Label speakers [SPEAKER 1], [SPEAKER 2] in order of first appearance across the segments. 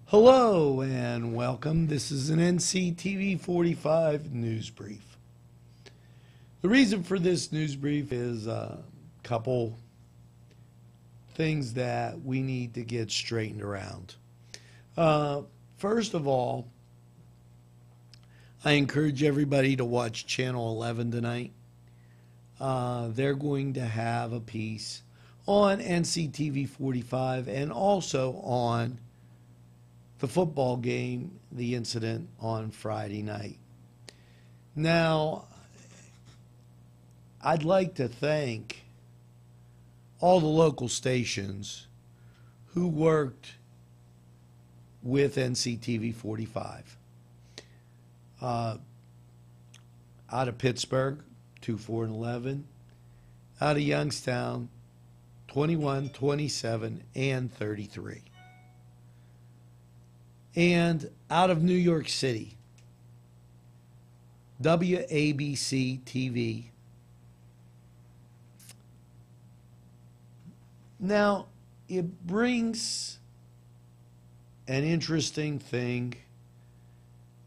[SPEAKER 1] Hello and welcome. This is an NCTV45 news brief. The reason for this news brief is a couple things that we need to get straightened around. First of all, I encourage everybody to watch Channel 11 tonight. They're going to have a piece on NCTV45 and also on the football game, the incident on Friday night. Now, I'd like to thank all the local stations who worked with NCTV45. Out of Pittsburgh, 2, 4, and 11. Out of Youngstown, 21, 27, and 33. And out of New York City, WABC TV. Now, it brings an interesting thing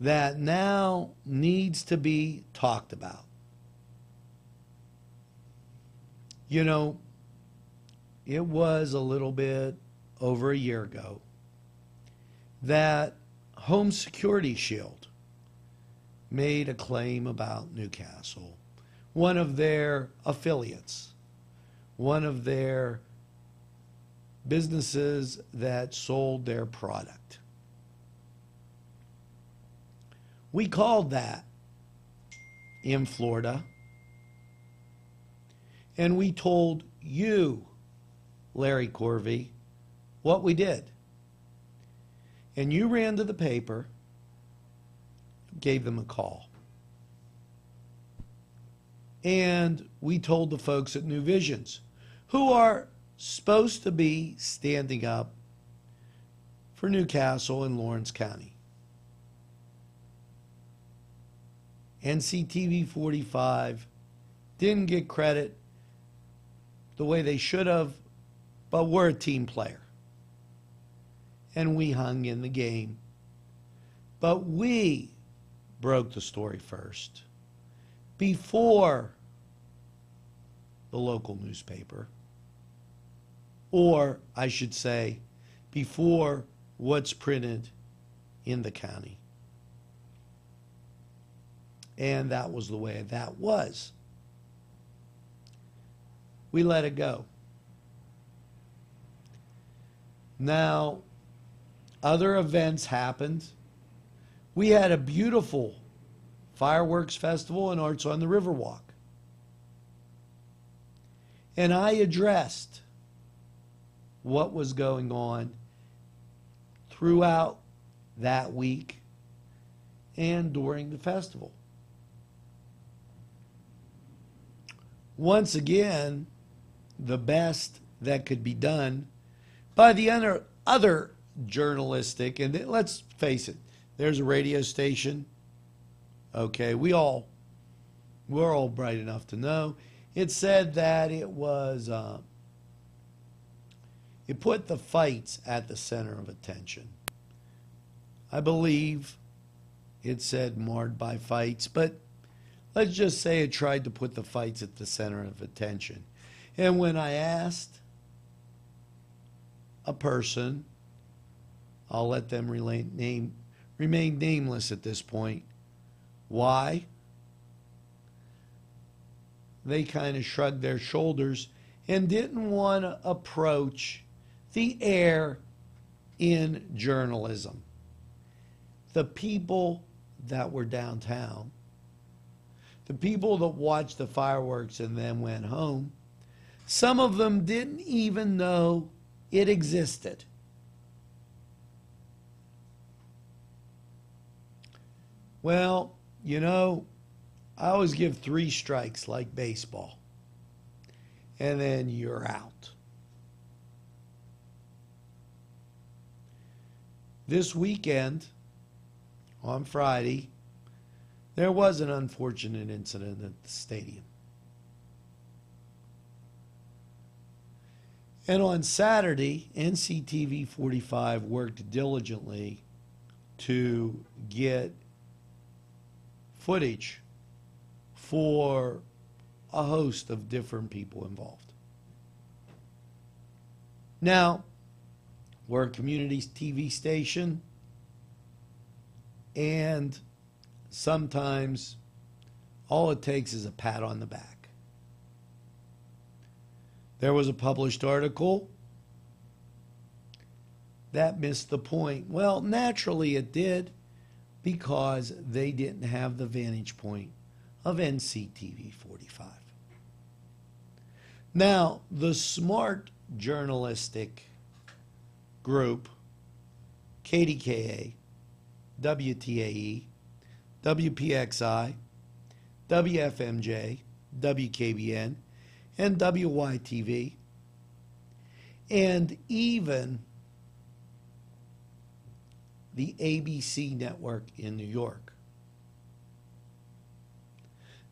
[SPEAKER 1] that now needs to be talked about. You know, it was a little bit over a year ago that Home Security Shield made a claim about Newcastle, one of their affiliates, one of their businesses that sold their product. We called that in Florida, and we told you, Larry Corvey, what we did. And you ran to the paper, gave them a call. And we told the folks at New Visions, who are supposed to be standing up for Newcastle and Lawrence County. NCTV45 didn't get credit the way they should have, but we're a team player. And we hung in the game. But we broke the story first, before the local newspaper, or I should say, before what's printed in the county. And that was the way that was. We let it go. Now, other events happened. We had a beautiful fireworks festival and Arts on the Riverwalk. And I addressed what was going on throughout that week and during the festival. Once again, the best that could be done by the other journalistic, and let's face it, there's a radio station. Okay, we're all bright enough to know. It said that it was, it put the fights at the center of attention. I believe it said marred by fights, but let's just say it tried to put the fights at the center of attention. And when I asked a person, I'll let them remain nameless at this point, why? They kind of shrugged their shoulders and didn't want to approach the air in journalism. The people that were downtown, the people that watched the fireworks and then went home, some of them didn't even know it existed. Well, you know, I always give 3 strikes like baseball, and then you're out. This weekend, on Friday, there was an unfortunate incident at the stadium. And on Saturday, NCTV 45 worked diligently to get footage for a host of different people involved. Now, we're a community TV station, and sometimes all it takes is a pat on the back. There was a published article that missed the point. Well, naturally it did, because they didn't have the vantage point of NCTV 45. Now, the smart journalistic group, KDKA, WTAE, WPXI, WFMJ, WKBN, and WYTV, and even the ABC network in New York.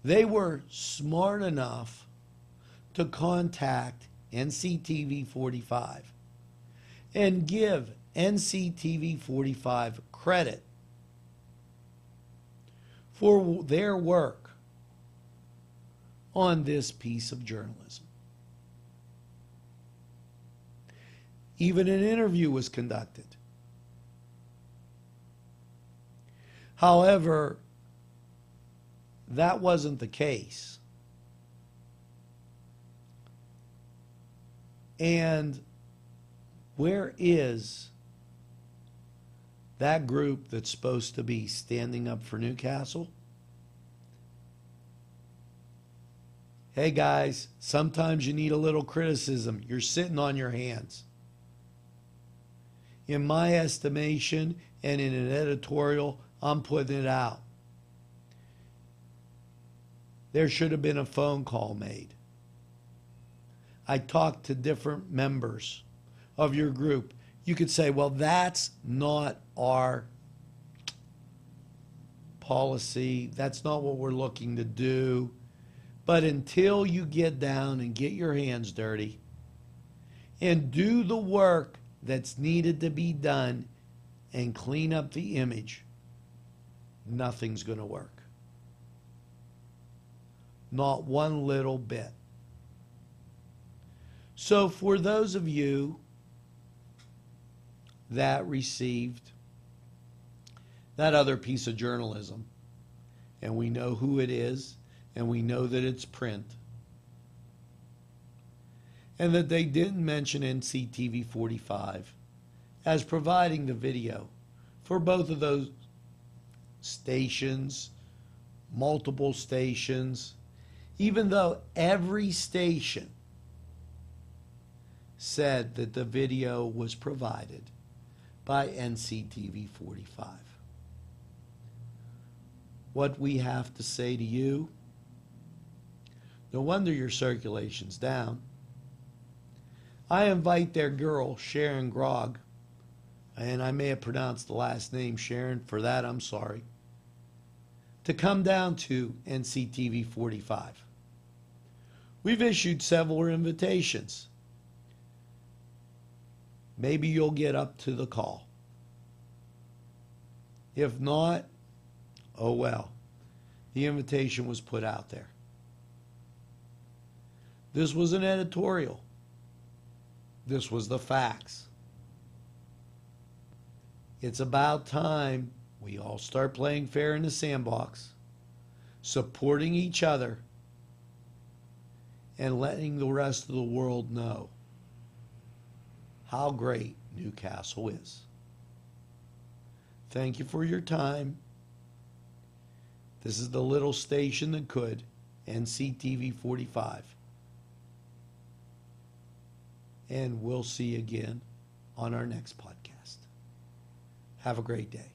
[SPEAKER 1] They were smart enough to contact NCTV 45 and give NCTV 45 credit for their work on this piece of journalism. Even an interview was conducted. However, that wasn't the case. And where is that group that's supposed to be standing up for Newcastle? Hey guys, sometimes you need a little criticism. You're sitting on your hands. In my estimation and in an editorial, I'm putting it out. There should have been a phone call made. I talked to different members of your group. You could say, well, that's not our policy. That's not what we're looking to do. But until you get down and get your hands dirty and do the work that's needed to be done and clean up the image, nothing's going to work. Not one little bit. So for those of you that received that other piece of journalism, and we know who it is, and we know that it's print, and that they didn't mention NCTV 45 as providing the video for both of those stations, multiple stations, even though every station said that the video was provided by NCTV 45. What we have to say to you, no wonder your circulation's down. I invite their girl, Sharon Grog, and I may have pronounced the last name Sharon, for that I'm sorry, to come down to NCTV 45. We've issued several invitations. Maybe you'll get up to the call. If not, oh well. The invitation was put out there. This was an editorial. This was the facts. It's about time we all start playing fair in the sandbox, supporting each other, and letting the rest of the world know how great Newcastle is. Thank you for your time. This is the little station that could, NCTV 45. And we'll see you again on our next podcast. Have a great day.